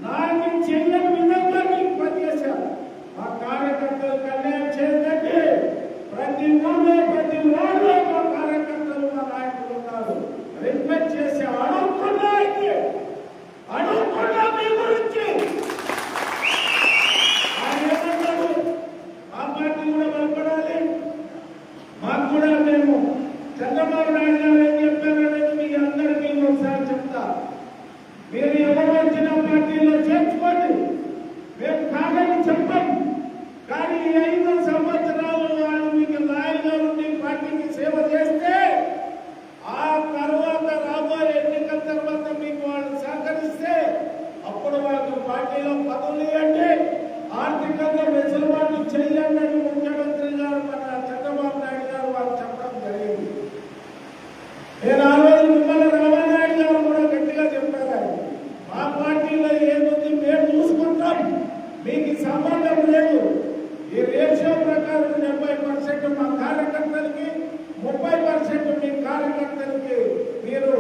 నాకు చెయ్యని విధంగా మీకు పనిచేశారు. మా కార్యకర్తలు కళ్యాణం చేయండి. ప్రతి ఊళ్ళో ప్రతి వార్డులో మా కార్యకర్తలు మా నాయకులు ఉన్నారు. రిక్వెస్ట్ చేసి అడుగుతున్నా మీ గురించి ఆయన ఏమన్నాడు, ఆ పార్టీ కూడా బలపడాలి. మాకు కూడా మేము చంద్రబాబు నాయుడు గారు ఏం చెప్పారనేది మీ అందరికీ ఒకసారి చెప్తా. మీరు ఎవరు వచ్చిన పార్టీలో చేర్చుకోండి, మేము కాదని చెప్పం. కానీ 5 సంవత్సరాలు వాళ్ళు మీకు లాయల్గా ఉండి పార్టీకి సేవ చేస్తే ఆ తర్వాత రాబోయే ఎన్నికల తర్వాత మీకు వాళ్ళు సహకరిస్తే అప్పుడు వాళ్ళకు పార్టీలో పదవులు ఇవ్వండి, ఆర్థికంగా వెసులుబాటు చేయండి అని ముఖ్యమంత్రి గారు మన చంద్రబాబు నాయుడు గారు వాళ్ళు చెప్పడం జరిగింది. నేను ఆ రోజు మిమ్మల్ని రామానాయుడు గారు కూడా గట్టిగా చెప్పారు, మా పార్టీలో ఏముంది మేము చూసుకుంటాం, మీకు సంబంధం లేదు. ఈ రేషియో ప్రకారం 70% మా కార్యకర్తలకి, 30% మీ కార్యకర్తలకి మీరు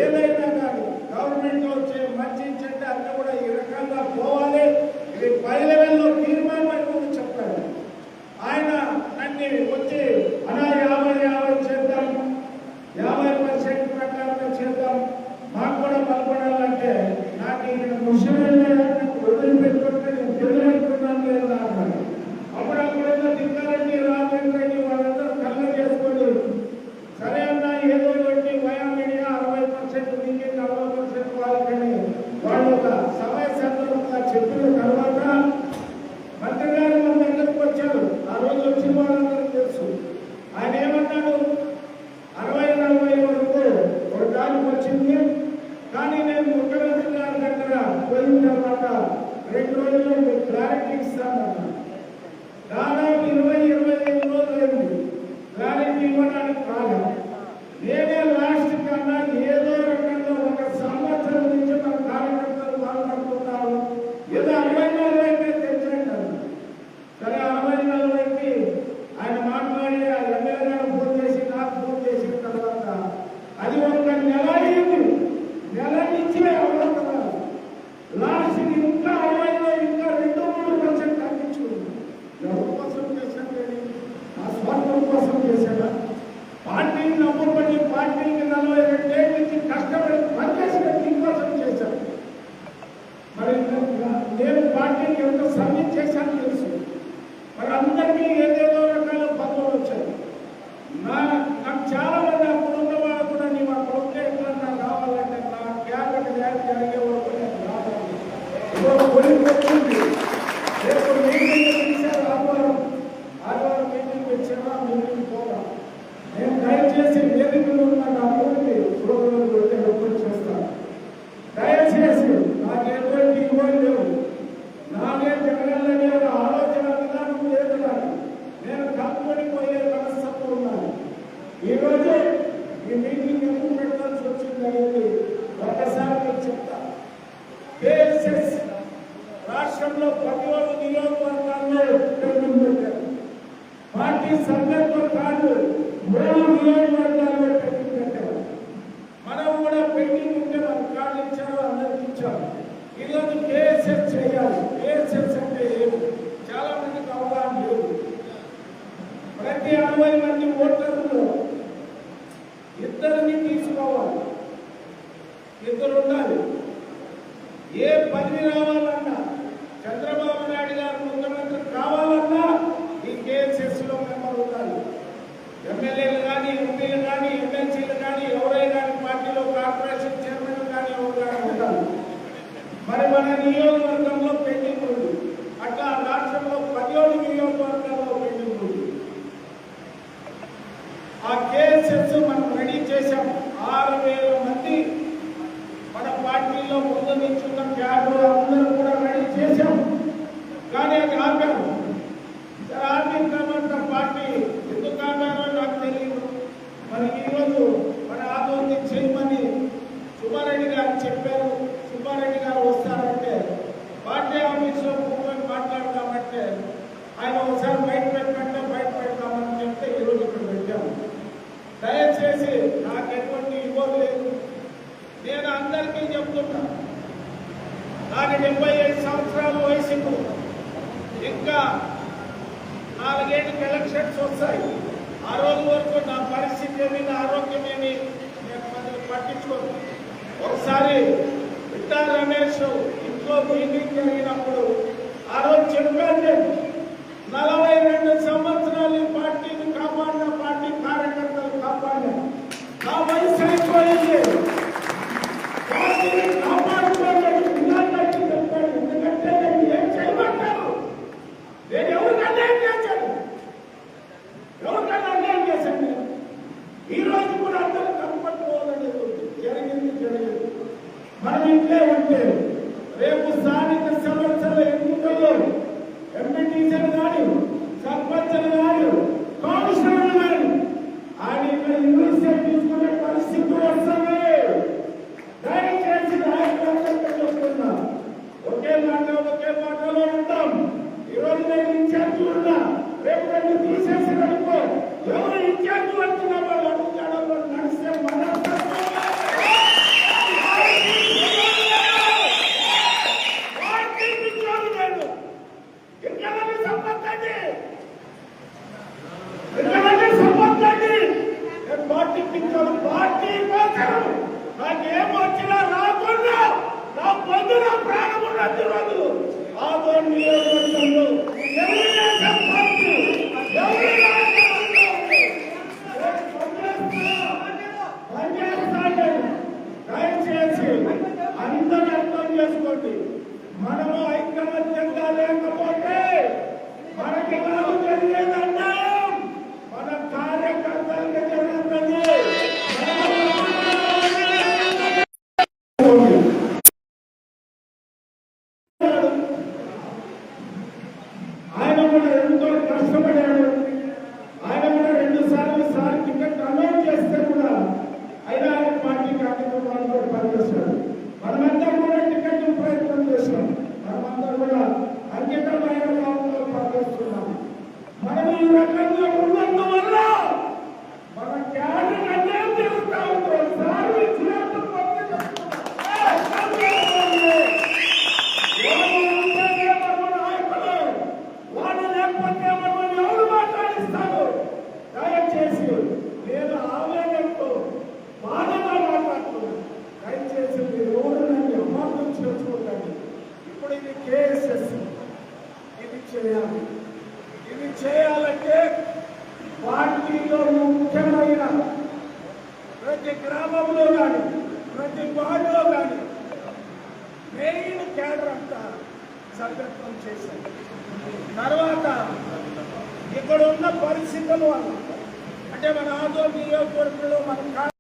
ఏదైనా కానీ గవర్నమెంట్ వచ్చే మంచి చెడ్డ అన్నీ కూడా ఈ రకంగా పోవాలి. ఇది పై లెవెల్లో తీర్మానం అని చెప్పారు. ఆయన అన్ని వచ్చి అలా 50-50 చేద్దాం, 50% ప్రకారంగా చేద్దాం, మాకు కూడా బలపడాలంటే నాకు ఇక్కడ ముఖ్యమైన వదిలిపెట్టుకుంటే నేను తెలియజేస్తున్నాను లేదు అన్నారు. అప్పుడప్పుడైనా దిక్కారెడ్డి, రామరెడ్డి వాళ్ళందరూ కళ్ళ చేసుకోండి. సరే అన్నా ఏదో ఒకటి వయా మీడియా 60% మీకే 40% వాళ్ళకని వాళ్ళు ఒక సమయ సందర్భంగా చెప్పిన తర్వాత మంత్రి గారు మన దగ్గరకు వచ్చారు. ఆ రోజు వచ్చిన వాళ్ళందరికీ తెలుసు. ఆయన ఏమన్నాడు, 60-40 వరకు ఒక దానికి వచ్చింది. కానీ నేను ముఖ్యమంత్రి గారి దగ్గర పోయిన తర్వాత 2 రోజుల్లో మీకు క్లారిటీ ఇస్తానన్నా. దాదాపు 20-25 రోజులు అయింది, క్లారిటీ ఇవ్వడానికి కాదు. నేనే లాస్ట్ కన్నా ఏదో రకంగా 1 సంవత్సరం నుంచి మన కార్యకర్తలు బాధపడుతున్నారు. ఏదో 60-40 తెచ్చండి. సరే 60-40కి ఆయన మాట్లాడి ఆ ఎమ్మెల్యే గారు ఫోన్ చేసి నాకు ఫోన్ చేసిన తర్వాత అది 1 నెల అయింది. నెల నుంచి అవ్వకపోతున్నారు. లాస్ట్ ఇంకా 60లో ఇంకా 2-3% తగ్గించుకుంది. ఎవరి కోసం చేశాను? ఆ స్వార్థం కోసం చేశారా? పార్టీని నమ్మబడి పార్టీకి 42 ఏళ్ళ నుంచి కష్టపడి పనిచేసిన దీనికోసం చేశాను. మరి నేను పార్టీకి ఎంత సర్వీస్ చేశాను తెలుసు. మరి అందరికీ ఏదేదో రకాల పదవులు వచ్చాయి. నాకు చాలా మంది అప్పుడు ఉన్న వాళ్ళు కూడా నీవు అక్కడ ఉంటే ఎట్లన్నా రావాలంటే నా క్యాబినెట్ ర్యాలీ జరిగే వరకు నేను రావాలి. పోలింగ్ వచ్చింది, రేపు మీటింగ్ పిలిచారు, ఆదివారం మీటింగ్ వచ్చారా, మీటింగ్ పోదా. నేను దయచేసి వేదికలు ఉన్న నా ఊరికి ప్రోగ్రాంలు రిపోర్ట్ చేస్తాను. దయచేసి నాకు ఎటువంటి ఇవ్వని లేవు, నాకే జగనన్న ఆలోచన విధానం లేదు. నాకు నేను కలుపుకొని పోయే మనస్తత్వం ఉన్నాను. ఈరోజు ఈ మీటింగ్ ఎందుకు పెట్టాల్సి వచ్చింది అనేది ఒకసారి నేను చెప్తా. కేఎస్ఎస్ రాష్ట్రంలో 17 నియోజకవర్గాల్లో పెండింగ్ పెట్టారు. పార్టీ సందర్భం కాదు, 3 నియోజకవర్గాల్లో పెండింగ్ పెట్టారు. మనం కూడా పెండింగ్ ఉంటే మన కార్డు ఇచ్చారు, అందరికి ఇచ్చారు. ఈరోజు కేఎస్ఎస్ చేయాలి. కేఎస్ఎస్ అంటే ఏమి చాలా మందికి అవగాహన లేదు. ప్రతి 60 మంది ఓటర్లు 2 తీసుకోవాలి, 2 ఉండాలి. ఏ పదవి రావాలన్నా, చంద్రబాబు నాయుడు గారు ముఖ్యమంత్రి కావాలన్నా ఈ కేఎస్ఎస్ లో మెంబర్ ఉండాలి. ఎమ్మెల్యేలు కానీ, ఎంపీలు కానీ, ఎమ్మెల్సీలు కానీ, ఎవరైనా కానీ, పార్టీలో కార్పొరేషన్ చైర్మన్ కానీ ఎవరు కానీ ఉండాలి. మరి మన నియోజకవర్గంలో పెండింగ్ ఉంది. అట్లా రాష్ట్రంలో 17 నియోజకవర్గాల్లో పెండింగ్ ఉంది. ఆ కేఎస్ఎస్ మనం రెడీ చేశాం. 6,000 మంది మన పార్టీలో ముందు నిల్చున్న క్యాడర్ అందరూ కూడా రెడీ చేశాం. కానీ అది ఆపాము. ఆపిన తర్వాత పార్టీ ఎందుకు ఆపారో నాకు తెలియదు. మరి ఈరోజు మన ఆదోళన చేయమని సుబ్బారెడ్డి గారు చెప్పారు. సుబ్బారెడ్డి గారు వస్తారంటే పార్టీ ఆఫీస్లో కూర్చొని మాట్లాడదామంటే ఆయన ఒకసారి బయట పెడతామని చెప్తే ఈరోజు ఇక్కడ పెట్టాము. దయచేసి నాకు ఎటువంటి ఇవ్వలేదు. నేను అందరికీ చెప్తున్నా, నాకు 75 సంవత్సరాల వయసుకు ఇంకా 4 ఏళ్ళకి ఎలక్షన్స్ వస్తాయి. ఆ రోజు వరకు నా పరిస్థితి ఏమి, నా ఆరోగ్యం ఏమి నేను పట్టించుకోను. ఒకసారి విట్టా రమేష్ ఇంట్లో మీటింగ్ జరిగినప్పుడు ఆ రోజు చెప్పాను, 42 సంవత్సరాలు ఈ పార్టీని కాపాడిన, పార్టీ కార్యకర్తలు కాపాడిన, నా వయసు అయిపోయింది, పార్టీని కాపాడుకోలేదు పిల్లలకి చెప్పాడు. ఎందుకంటే నేను ఏం చేయమంటారు, నేను ఎవరికన్నా ఏం చేశాను, ఎవరికన్నా అన్యాయం చేశాను. నేను ఈ రోజు కూడా అందరూ కనపట్టుకోవాలనేది జరిగింది. మనం ఇంట్లో ఉంటే రేపు స్థానిక సంవత్సరాల ఎన్నికల్లో ఎంపీటీసీలు కానీ, సర్పంచులు కానీ, కౌన్సిలర్లు కానీ ఆయన ఇక్కడ ఇంగ్లీష్ తీసుకునే పరిస్థితి వస్తుంది. దయచేసి నాయకులందరికీ చెప్తున్నా, ఒకే మాటలో ఉంటాం. ఈరోజు నేను ఇన్ఛార్జ్ ఉన్నా, రేపు రెండు తీసేసిననుకో ఎవరు ఇన్ఛార్జ్ వచ్చిన వాళ్ళు అడుగుతాడో నడిస్తే మన పార్టీ కోసం నాకేం వచ్చినా రాకుండా నా పొద్దున ప్రాణం ఉన్నది రోజు ఆదోని నియోజకవర్గంలో తెలుగుదేశం పార్టీ దయచేసి అందరూ అర్థం చేసుకోండి. మనము ఐకమత్యంగా లేకపోతే మనకి కాదు జరిగేదన్నా మన కార్యకర్తలకు జరుగుతుంది. ఆయన కూడా ఎంతో కష్టపడాడు. ఆయన కూడా 2 సార్లు టికెట్ అనౌన్స్ చేస్తే కూడా అయినా ఆయన పార్టీ కార్యక్రమాలతో పనిచేశాడు. మనమంతా కూడా టికెట్ ప్రయత్నం చేశాం. మనమంతా కూడా అంకితమైన భావంలో పనిచేస్తున్నాం. మనం ఈ రకంగా ఉన్నందువల్ల మన క్యాడర్ అన్యాయం జరుగుతూ ఉంది. ఒకసారి వాడు లేకపోతే మనం ఎవరు మాట్లాడిస్తారు. దయచేసి నేను ఆవేదనతో బాధగా మాట్లాడుతున్నాను. దయచేసి మీరు ఎవరు నన్ను అమార్థం చేసుకోకండి. ఇప్పుడు ఇది కేఎస్ఎస్, ఇది చేయాలి. ఇది చేయాలంటే పార్టీలో ముఖ్యమైన ప్రతి గ్రామంలో కానీ, ప్రతి వార్డులో కానీ మెయిన్ క్యాడర్ అంతా సభ్యత్వం చేశారు. తర్వాత ఇక్కడ ఉన్న పరిస్థితుల వల్ల అంటే మన ఆదోని నియోజకవర్గంలో మన